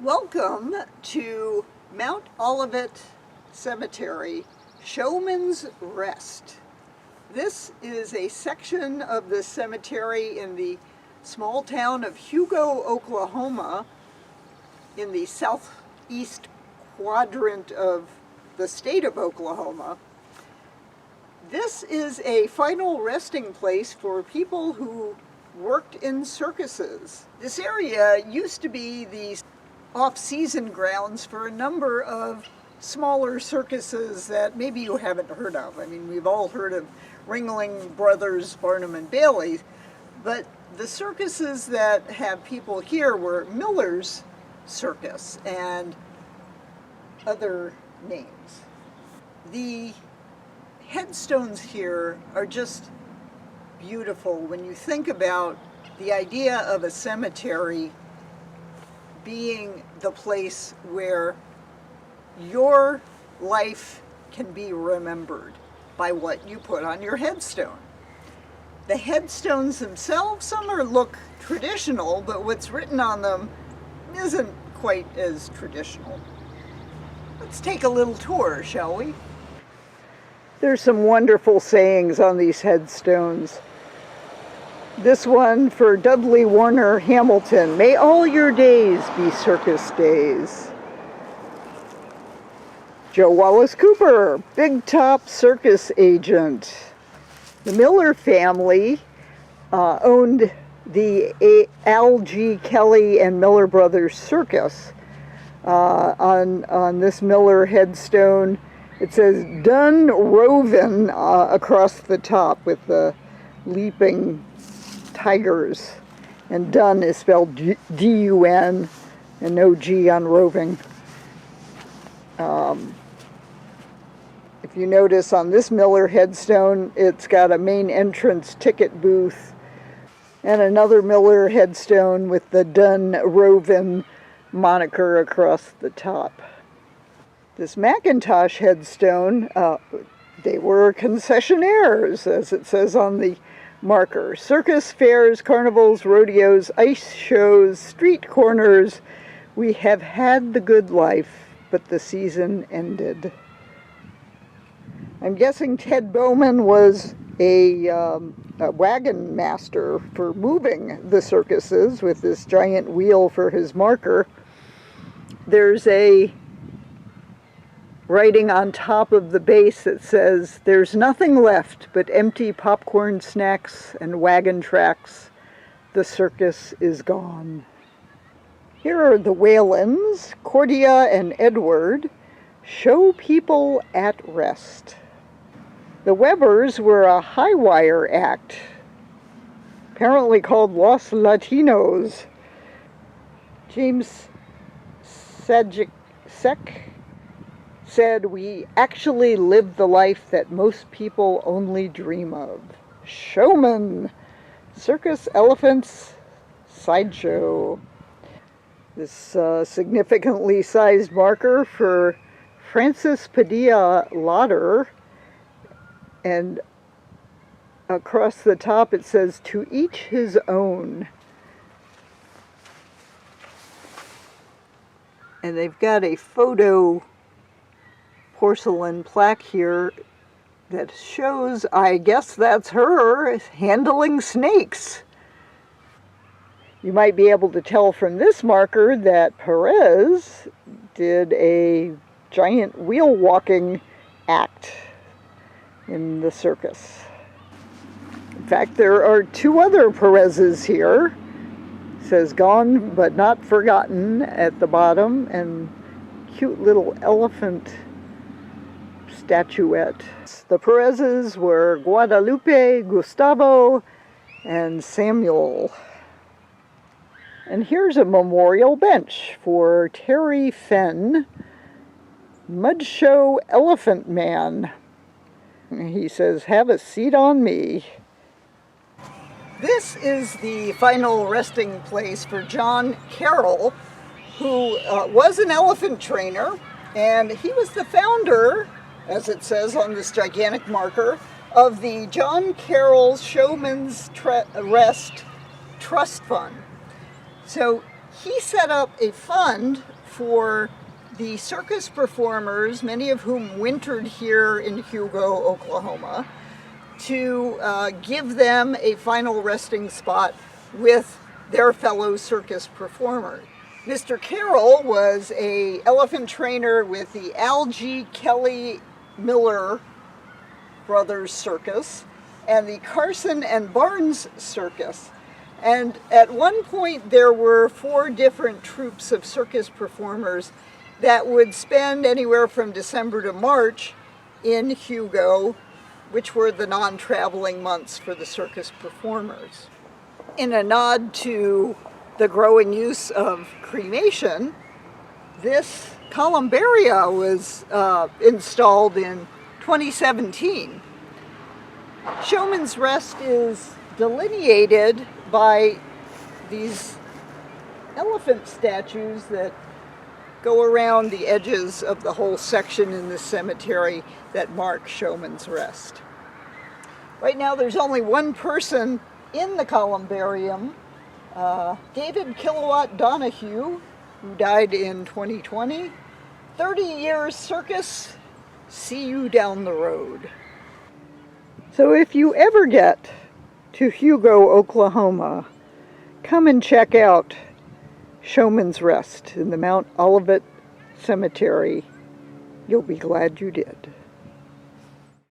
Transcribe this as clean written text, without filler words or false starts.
Welcome to Mount Olivet Cemetery, Showman's Rest. This is a section of the cemetery in the small town of Hugo, Oklahoma, in the southeast quadrant of the state of Oklahoma. This is a final resting place for people who worked in circuses. This area used to be the off-season grounds for a number of smaller circuses that maybe you haven't heard of. I mean, we've all heard of Ringling Brothers, Barnum and Bailey, but the circuses that have people here were Miller's Circus and other names. The headstones here are just beautiful when you think about the idea of a cemetery being the place where your life can be remembered by what you put on your headstone. The headstones themselves, some look traditional, but what's written on them isn't quite as traditional. Let's take a little tour, shall we? There's some wonderful sayings on these headstones. This one for Dudley Warner Hamilton: "May all your days be circus days." Joe Wallace Cooper, big top circus agent. The Miller family owned the Al G. Kelly and Miller Brothers Circus. On this Miller headstone, it says Dun Rovin across the top with the leaping tigers, and Dun is spelled D-U-N and no G on roving. If you notice on this Miller headstone, it's got a main entrance ticket booth and another Miller headstone with the Dun Rovin moniker across the top. This McIntosh headstone, they were concessionaires, as it says on the marker. Circus, fairs, carnivals, rodeos, ice shows, street corners. We have had the good life, but the season ended. I'm guessing Ted Bowman was a wagon master for moving the circuses with this giant wheel for his marker. There's a writing on top of the base that says, "There's nothing left but empty popcorn snacks and wagon tracks. The circus is gone." Here are the Whalens, Cordia and Edward, show people at rest. The Webbers were a high wire act, apparently called Los Latinos. James Sek said, "We actually live the life that most people only dream of." Showmen, circus, elephants, sideshow. This significantly sized marker for Francis Padilla Lauder, and across the top it says, "To each his own." And they've got a photo porcelain plaque here that shows, I guess that's her, handling snakes. You might be able to tell from this marker that Perez did a giant wheel walking act in the circus. In fact, there are two other Perez's here. It says "Gone but not forgotten" at the bottom, and cute little elephant statuette. The Perez's were Guadalupe, Gustavo, and Samuel. And here's a memorial bench for Terry Fenn, Mud Show Elephant Man. He says, "Have a seat on me." This is the final resting place for John Carroll, who was an elephant trainer, and he was the founder, as it says on this gigantic marker, of the John Carroll Showman's Rest Trust Fund. So he set up a fund for the circus performers, many of whom wintered here in Hugo, Oklahoma, to give them a final resting spot with their fellow circus performers. Mr. Carroll was an elephant trainer with the Algie Kelly Miller Brothers Circus and the Carson and Barnes Circus. And at one point there were 4 different troupes of circus performers that would spend anywhere from December to March in Hugo, which were the non-traveling months for the circus performers. In a nod to the growing use of cremation, this columbarium was installed in 2017. Showman's Rest is delineated by these elephant statues that go around the edges of the whole section in the cemetery that mark Showman's Rest. Right now there's only one person in the columbarium, David Kilowatt Donahue, who died in 2020. 30 years circus, see you down the road. So if you ever get to Hugo, Oklahoma, come and check out Showman's Rest in the Mount Olivet Cemetery. You'll be glad you did.